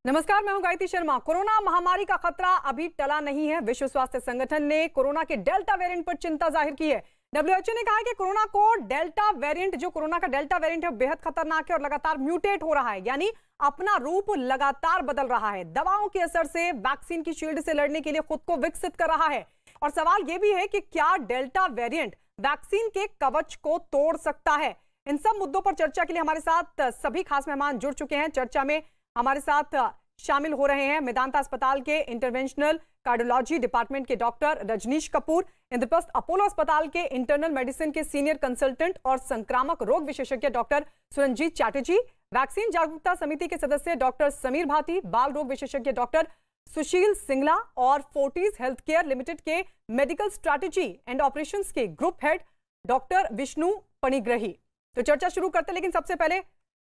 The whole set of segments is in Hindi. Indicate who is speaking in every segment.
Speaker 1: नमस्कार, मैं हूं गायत्री शर्मा। कोरोना महामारी का खतरा अभी टला नहीं है। विश्व स्वास्थ्य संगठन ने कोरोना के डेल्टा वेरिएंट पर चिंता जाहिर की है। डब्ल्यूएचओ ने कहा है कि कोरोना को डेल्टा वेरिएंट, जो कोरोना का डेल्टा वेरिएंट है, बेहद खतरनाक है और लगातार म्यूटेट हो रहा है, यानी अपना रूप लगातार बदल रहा है। दवाओं के असर से वैक्सीन की शील्ड से लड़ने के लिए खुद को विकसित कर रहा है। और सवाल यह भी है कि क्या डेल्टा वेरिएंट वैक्सीन के कवच को तोड़ सकता है। इन सब मुद्दों पर चर्चा के लिए हमारे साथ सभी खास मेहमान जुड़ चुके हैं। चर्चा में हमारे साथ शामिल हो रहे हैं मेदांता अस्पताल के इंटरवेंशनल कार्डियोलॉजी डिपार्टमेंट के डॉक्टर रजनीश कपूर, इंद्रप्रस्थ अपोलो अस्पताल के इंटरनल मेडिसिन के सीनियर कंसल्टेंट और संक्रामक रोग विशेषज्ञ डॉक्टर सुरंजीत चैटर्जी, वैक्सीन जागरूकता समिति के सदस्य डॉक्टर समीर भाटी, बाल रोग विशेषज्ञ डॉक्टर सुशील सिंगला और फोर्टिस हेल्थ केयर लिमिटेड के मेडिकल स्ट्रैटेजी एंड ऑपरेशंस के ग्रुप हेड डॉक्टर विष्णु पणिग्रही। तो चर्चा शुरू करते, लेकिन सबसे पहले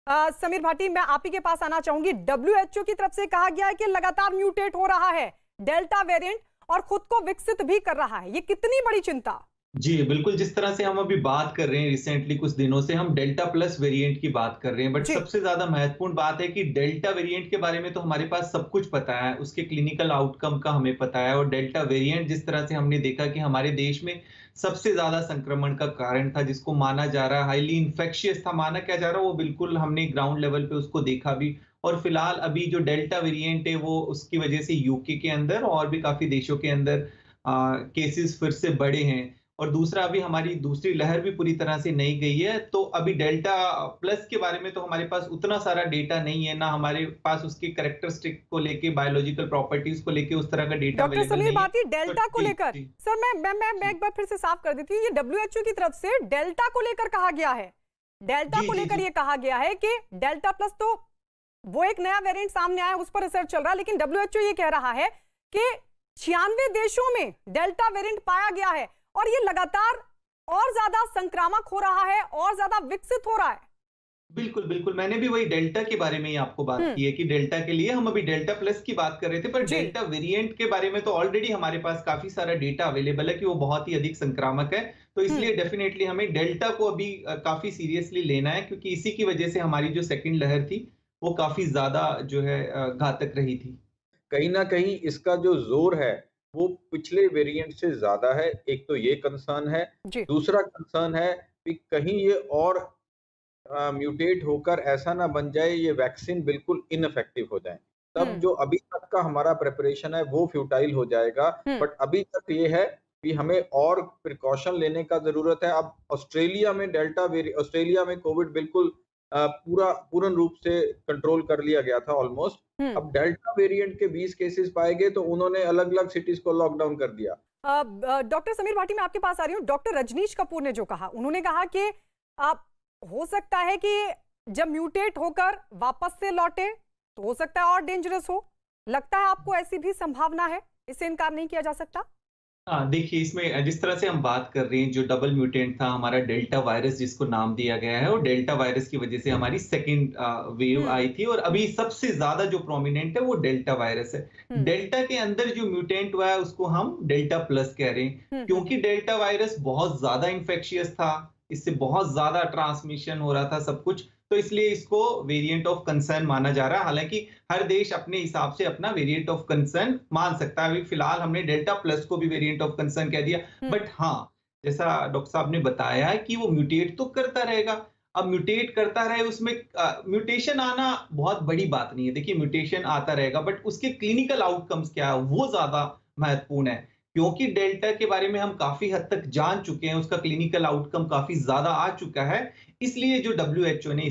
Speaker 1: समीर भाटी, मैं आप ही के पास आना चाहूंगी। डब्ल्यूएचओ की तरफ से कहा गया है कि लगातार म्यूटेट हो रहा है डेल्टा वेरिएंट और खुद को विकसित भी कर रहा है, ये कितनी बड़ी चिंता?
Speaker 2: जी, बिल्कुल। जिस तरह से हम अभी बात कर रहे हैं, रिसेंटली कुछ दिनों से हम डेल्टा प्लस वेरिएंट की बात कर रहे हैं, बट
Speaker 1: जी।
Speaker 2: सबसे ज्यादा महत्वपूर्ण बात है कि डेल्टा वेरिएंट के बारे में तो हमारे पास सब कुछ पता है, उसके क्लिनिकल आउटकम का हमें पता है। और डेल्टा वेरिएंट जिस तरह से हमने देखा कि हमारे देश में सबसे ज्यादा संक्रमण का कारण था, जिसको माना जा रहा है हाईली इन्फेक्शियस था, माना क्या जा रहा है, वो बिल्कुल हमने ग्राउंड लेवल पे उसको देखा भी। और फिलहाल अभी जो डेल्टा वेरिएंट है, वो उसकी वजह से यूके के अंदर और भी काफी देशों के अंदर केसेस फिर से बढ़े हैं। और दूसरा, अभी हमारी दूसरी लहर भी पूरी तरह से नहीं गई है, तो अभी डेल्टा प्लस के बारे में तो हमारे पास उतना सारा डेटा नहीं है, ना हमारे पास उसके कैरेक्टरिस्टिक को लेके, बायोलॉजिकल प्रॉपर्टीज को लेके उस तरह का डेटा
Speaker 1: डॉक्टर
Speaker 2: अवेलेबल
Speaker 1: समीर
Speaker 2: नहीं है।
Speaker 1: भाटी, डेल्टा को
Speaker 2: जी,
Speaker 1: लेकर
Speaker 2: जी।
Speaker 1: सर मैं एक बार फिर से साफ कर देती हूँ। ये डब्ल्यूएचओ की तरफ से डेल्टा को लेकर कहा गया है, डेल्टा
Speaker 2: जी,
Speaker 1: को
Speaker 2: जी,
Speaker 1: लेकर
Speaker 2: जी।
Speaker 1: ये कहा गया है कि डेल्टा प्लस तो वो एक नया वेरिएंट सामने आया, उस पर रिसर्च चल रहा है, लेकिन डब्ल्यूएचओ ये कह रहा है कि 96 देशों में डेल्टा वेरिएंट पाया गया है और ये लगातार और ज्यादा संक्रामक हो रहा है और ज्यादा विकसित हो रहा है।
Speaker 2: बिल्कुल, बिल्कुल। मैंने भी वही डेल्टा के बारे में ही आपको बात
Speaker 1: हम्म।
Speaker 2: की है कि डेल्टा के लिए हम अभी डेल्टा प्लस की बात कर रहे थे, पर
Speaker 1: जी।
Speaker 2: डेल्टा वेरिएंट के बारे में तो ऑलरेडी हमारे पास काफ़ी सारा डेटा अवेलेबल है कि वो बहुत ही अधिक संक्रामक है। तो
Speaker 1: हम्म।
Speaker 2: इसलिए डेफ़िनेटली हमें डेल्टा को अभी काफ़ी सीरियसली लेना है, क्योंकि इसी की वजह से हमारी जो सेकंड लहर थी, वो काफ़ी ज़्यादा जो है घातक रही थी।
Speaker 3: कहीं न कहीं इसका जो ज़ोर है, वो पिछले वेरिएंट से ज़्यादा है। एक तो ये कंसर्न है,
Speaker 1: जी।
Speaker 3: दूसरा कंसर्न है कि कहीं ये और म्यूटेट होकर ऐसा ना बन जाए, ये वैक्सीन बिल्कुल इनइफेक्टिव हो जाए। तब
Speaker 1: हम्म।
Speaker 3: जो अभी तक का हमारा प्रिपरेशन है, वो फ्यूटाइल हो जाएगा।
Speaker 1: हम्म।
Speaker 3: बट अभी तक ये है कि हमें और प्रिकॉशन लेने का ज़रूरत है। अब ऑस्ट्रेलिया में कोविड बिल्कुल पूर्ण रूप से कंट्रोल कर लिया गया था ऑलमोस्ट।
Speaker 1: हम्म।
Speaker 3: अब डेल्टा वेरिएंट के 20 केसेस पाए गए, तो उन्होंने अलग-अलग सिटीज़ को लॉकडाउन कर दिया।
Speaker 1: डॉक्टर समीर भाटी, मैं आपके पास आ रही हूँ। डॉक्टर रजनीश कपूर ने जो कहा, उन्होंने कहा कि आप हो सकता है कि जब म्यूटेट होकर वापस से लौटे तो हो सकता है और डेंजरस हो। लगता है आपको ऐसी भी संभावना है, इससे इनकार नहीं किया जा सकता?
Speaker 2: हाँ, देखिए, इसमें जिस तरह से हम बात कर रहे हैं, जो डबल म्यूटेंट था हमारा डेल्टा वायरस, जिसको नाम दिया गया है, और डेल्टा वायरस की वजह से हमारी सेकेंड वेव
Speaker 1: हम्म।
Speaker 2: आई थी, और अभी सबसे ज्यादा जो प्रोमिनेंट है वो डेल्टा वायरस है।
Speaker 1: हम्म।
Speaker 2: डेल्टा के अंदर जो म्यूटेंट हुआ है, उसको हम डेल्टा प्लस कह रहे हैं, क्योंकि डेल्टा वायरस बहुत ज्यादा इन्फेक्शियस था, इससे बहुत ज्यादा ट्रांसमिशन हो रहा था सब कुछ, तो इसलिए इसको वेरिएंट ऑफ कंसर्न माना जा रहा है। हालांकि हर देश अपने हिसाब से अपना वेरिएंट ऑफ कंसर्न मान सकता है। अभी फिलहाल हमने डेल्टा प्लस को भी वेरिएंट ऑफ कंसर्न कह दिया, बट हाँ, जैसा डॉक्टर साहब ने बताया है कि वो म्यूटेट तो करता रहेगा। अब म्यूटेट करता रहे, उसमें म्यूटेशन आना बहुत बड़ी बात नहीं है। देखिए, म्यूटेशन आता रहेगा, बट उसके क्लिनिकल आउटकम्स क्या है, वो ज्यादा महत्वपूर्ण है, क्योंकि डेल्टा के बारे में हम काफी हद तक जान चुके हैं, उसका क्लिनिकल आउटकम काफी ज्यादा आ चुका है। इसलिए जो डब्ल्यूएचओ ने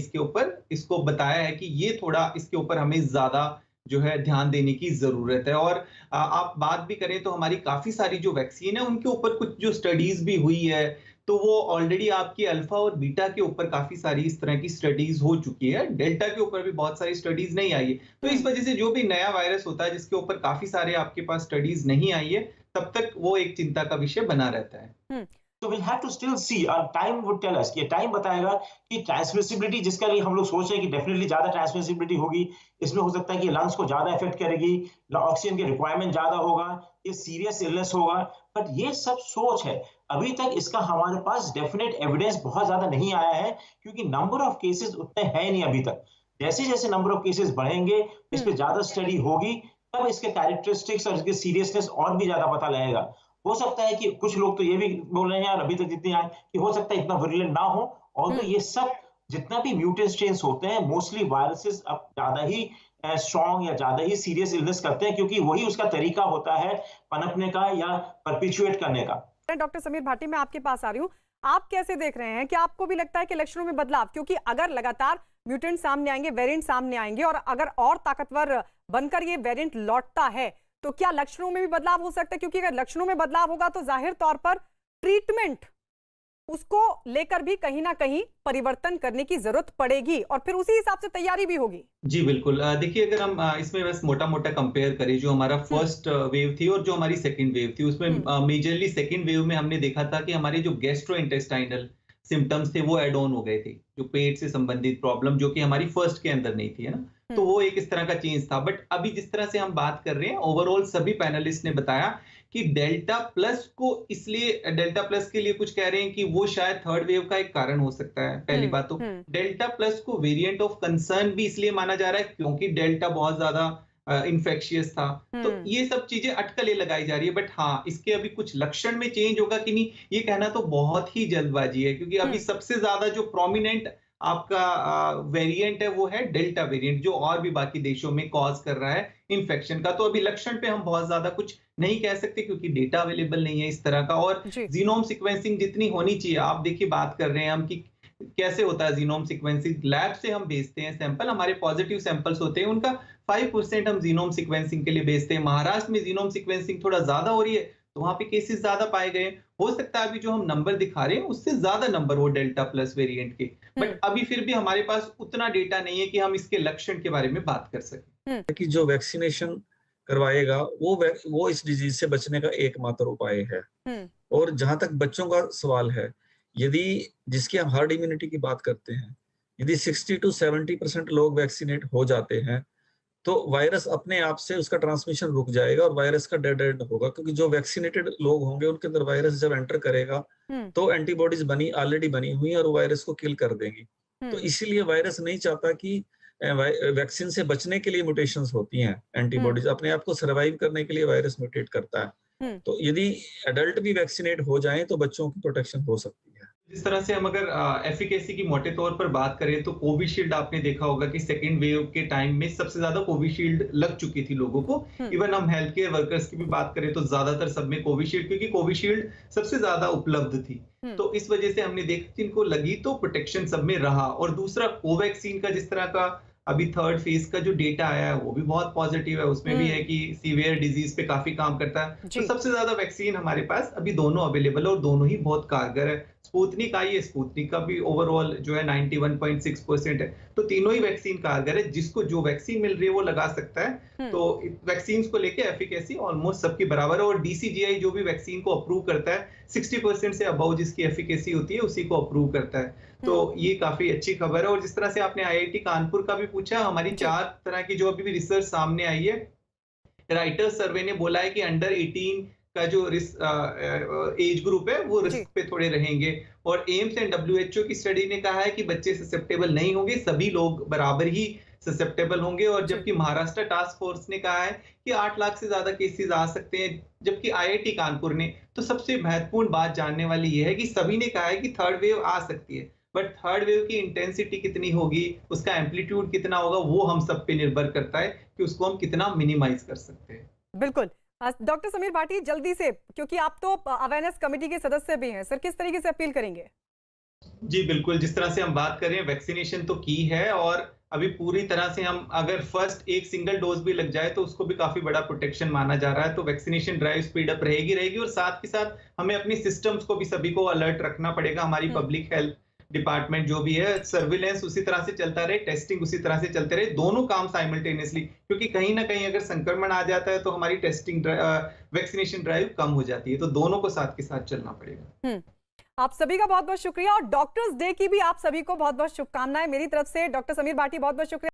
Speaker 2: इसको बताया है कि ये थोड़ा इसके ऊपर हमें ज्यादा जो है ध्यान देने की जरूरत है। और आप बात भी करें तो हमारी काफी सारी जो वैक्सीन है, उनके ऊपर कुछ जो स्टडीज भी हुई है, तो वो ऑलरेडी आपकी अल्फा और बीटा के ऊपर काफी सारी इस तरह की स्टडीज हो चुकी है। डेल्टा के ऊपर भी बहुत सारी स्टडीज नहीं आई है। तो इस वजह से जो भी नया वायरस होता है, जिसके ऊपर काफी सारे आपके पास स्टडीज नहीं आई है, तब तक वो एक चिंता का विषय बना रहता है।
Speaker 4: तो we'll have to still see, time would tell us, ये टाइम बताएगा कि ट्रांसमिसिबिलिटी, जिसका लिए हम लोग सोच रहे हैं कि डेफिनेटली ज्यादा ट्रांसमिसिबिलिटी होगी, इसमें हो सकता है कि लंग्स को ज्यादा इफेक्ट करेगी, ऑक्सीजन की रिक्वायरमेंट ज्यादा होगा, ये सीरियस इलनेस होगा। बट ये सब सोच है, अभी तक इसका हमारे पास डेफिनेट एविडेंस बहुत ज्यादा नहीं आया है, क्योंकि नंबर ऑफ केसेस उतने हैं नहीं अभी तक। जैसे जैसे नंबर ऑफ केसेस बढ़ेंगे, इस पे ज्यादा स्टडी होगी, तब इसके कैरेक्टरिस्टिक्स और इसके सीरियसनेस और भी ज्यादा पता लगेगा। हो सकता है कि कुछ लोग तो ये भी बोल रहे हैं यार अभी तक जितनी आए कि हो सकता है इतना विरुलेंट ना हो, और तो ये सब जितना भी म्यूटेंट स्ट्रेन्स होते हैं मोस्टली वायरसेस अब ज्यादा ही स्ट्रॉन्ग या ज्यादा ही सीरियस इलनेस करते हैं, क्योंकि वही उसका तरीका होता है पनपने का या परपिचुएट करने का।
Speaker 1: डॉक्टर समीर भाटी, मैं आपके पास आ रही हूँ। आप कैसे देख रहे हैं? क्या आपको भी लगता है कि लक्षणों में बदलाव, क्योंकि अगर लगातार म्यूटेंट सामने आएंगे, वेरिएंट सामने आएंगे और अगर और ताकतवर बनकर ये वेरिएंट लौटता है तो क्या लक्षणों में भी बदलाव हो सकता है? क्योंकि अगर लक्षणों में बदलाव होगा तो जाहिर तौर पर ट्रीटमेंट उसको लेकर भी कहीं ना कहीं परिवर्तन करने की जरूरत पड़ेगी और फिर उसी हिसाब से तैयारी भी होगी।
Speaker 2: जी बिल्कुल। देखिए, अगर हम इसमें बस मोटा मोटा कंपेयर करें जो हमारा फर्स्ट वेव थी और जो हमारी सेकंड वेव थी, उसमें मेजरली सेकंड वेव में हमने देखा था कि हमारे जो गैस्ट्रो इंटेस्टाइनल सिम्टम्स थे वो एड ऑन हो गए थे, जो पेट से संबंधित प्रॉब्लम जो कि हमारी फर्स्ट के अंदर नहीं थी, है ना। तो वो एक इस तरह का चेंज था। बट अभी जिस तरह से हम बात कर रहे हैं, ओवरऑल सभी पैनलिस्ट ने बताया कि डेल्टा प्लस को, इसलिए डेल्टा प्लस के लिए कुछ कह रहे हैं कि वो शायद थर्ड वेव का एक कारण हो सकता है। पहली बात तो डेल्टा प्लस को वेरिएंट ऑफ कंसर्न भी इसलिए माना जा रहा है क्योंकि डेल्टा बहुत ज्यादा इन्फेक्शियस था। तो ये सब चीजें अटकलें लगाई जा रही है। बट हाँ, इसके अभी कुछ लक्षण में चेंज होगा कि नहीं, ये कहना तो बहुत ही जल्दबाजी है, क्योंकि अभी सबसे ज्यादा जो प्रोमिनेंट आपका वेरिएंट है वो है डेल्टा वेरिएंट, जो और भी बाकी देशों में कॉज कर रहा है इन्फेक्शन का। तो अभी लक्षण पे हम बहुत ज्यादा कुछ नहीं कह सकते क्योंकि डेटा अवेलेबल नहीं है इस तरह का। और जीनोम सीक्वेंसिंग जितनी होनी चाहिए, आप देखिए बात कर रहे हैं हम कि कैसे होता है जीनोम सीक्वेंसिंग। लैब से हम भेजते हैं सैंपल, हमारे पॉजिटिव सैंपल्स होते हैं, उनका 5% हम जीनोम सीक्वेंसिंग के लिए भेजते हैं। महाराष्ट्र में जीनोम सीक्वेंसिंग थोड़ा ज्यादा हो रही है तो वहां पे केसेस ज्यादा पाए गए। हो सकता है अभी जो हम नंबर दिखा रहे हैं उससे ज्यादा नंबर हो डेल्टा प्लस वेरिएंट के, बट अभी फिर भी हमारे पास उतना डेटा नहीं है कि हम इसके लक्षण के बारे में बात कर सकें।
Speaker 5: कि जो वैक्सीनेशन करवाएगा वो इस डिजीज से बचने का एकमात्र उपाय है। और जहां तक बच्चों का सवाल है, यदि जिसकी हम हर्ड इम्यूनिटी की बात करते हैं, यदि 60 to 70% लोग वैक्सीनेट हो जाते हैं तो वायरस अपने आप से उसका ट्रांसमिशन रुक जाएगा और वायरस का डेड एंड होगा, क्योंकि जो वैक्सीनेटेड लोग होंगे उनके अंदर वायरस जब एंटर करेगा तो एंटीबॉडीज ऑलरेडी बनी हुई है और वायरस को किल कर देंगी। तो इसीलिए वायरस नहीं चाहता कि वैक्सीन से बचने के लिए म्यूटेशंस होती हैं, एंटीबॉडीज अपने आप को सर्वाइव करने के लिए वायरस म्यूटेट करता है। तो यदि एडल्ट भी वैक्सीनेट हो जाएं तो बच्चों की प्रोटेक्शन हो सकती है।
Speaker 2: इस तरह से हम अगर एफिकेसी की मोटे तौर पर बात करें तो कोविशील्ड आपने देखा होगा कि सेकेंड वेव के टाइम में सबसे ज्यादा कोविशील्ड लग चुकी थी लोगों को। इवन हम हेल्थ केयर वर्कर्स की भी बात करें तो ज्यादातर सब में कोविशील्ड, क्योंकि कोविशील्ड सबसे ज्यादा उपलब्ध थी। तो इस वजह से हमने देखा जिनको लगी तो प्रोटेक्शन सब में रहा। और दूसरा कोवैक्सीन का जिस तरह का अभी थर्ड फेज का जो डेटा आया है वो भी बहुत पॉजिटिव है। उसमें भी है कि सीवियर डिजीज पे काफी काम करता है। तो सबसे ज्यादा वैक्सीन हमारे पास अभी दोनों अवेलेबल है और दोनों ही बहुत कारगर है। स्पुतनिक आई है, स्पुतनिक का भी ओवरऑल जो है 91.6% है। तो तीनों ही वैक्सीन कारगर है, जिसको जो वैक्सीन मिल रही है वो लगा सकता है। तो वैक्सीन को लेके एफिकेसी ऑलमोस्ट सबकी बराबर है। और डीसीजीआई जो भी वैक्सीन को अप्रूव करता है 60% से अबव जिसकी एफिकेसी होती है उसी को अप्रूव करता है। तो ये काफी अच्छी खबर है। और जिस तरह से आपने आईआईटी कानपुर का भी पूछा, हमारी 4 तरह की जो अभी भी रिसर्च सामने आई है। राइटर्स सर्वे ने बोला है कि अंडर 18 का जो एज ग्रुप है वो रिस्क पे थोड़े रहेंगे। और एम्स एंड WHO की स्टडी ने कहा है कि बच्चे ससेप्टेबल नहीं होंगे, सभी लोग बराबर ही ससेप्टेबल होंगे। और जबकि महाराष्ट्र टास्क फोर्स ने कहा है कि 8 लाख से ज्यादा केसेस आ सकते हैं, जबकि आईआईटी कानपुर ने, तो सबसे महत्वपूर्ण बात जानने वाली यह है कि सभी ने कहा है कि थर्ड वेव आ सकती है, बट थर्ड वेव की इंटेंसिटी कितनी होगी, उसका एम्पलीट्यूड कितना होगा, वो हम सब पे निर्भर करता है कि उसको हम कितना मिनिमाइज कर सकते हैं।
Speaker 1: बिल्कुल। डॉक्टर समीर भाटी, जल्दी से, क्योंकि आप तो अवेयरनेस कमेटी के सदस्य भी हैं, सर किस तरीके से अपील करेंगे?
Speaker 2: जी बिल्कुल, जिस तरह से हम बात कर रहे हैं, वैक्सीनेशन तो की है और अभी पूरी तरह से हम अगर फर्स्ट एक सिंगल डोज भी लग जाए तो उसको भी काफी बड़ा प्रोटेक्शन माना जा रहा है। तो वैक्सीनेशन ड्राइव स्पीड अप रहेगी। और साथ के साथ हमें अपनी सिस्टम्स को भी सभी को अलर्ट रखना पड़ेगा। हमारी पब्लिक हेल्थ डिपार्टमेंट जो भी है, सर्विलेंस उसी तरह से चलता रहे, टेस्टिंग उसी तरह से चलते रहे, दोनों काम साइमल्टेनियसली, क्योंकि कहीं ना कहीं अगर संक्रमण आ जाता है तो हमारी टेस्टिंग वैक्सीनेशन ड्राइव कम हो जाती है। तो दोनों को साथ के साथ चलना पड़ेगा।
Speaker 1: आप सभी का बहुत बहुत शुक्रिया और डॉक्टर्स डे की भी आप सभी को बहुत बहुत शुभकामनाएं मेरी तरफ से। डॉक्टर समीर भाटी, बहुत बहुत शुक्रिया।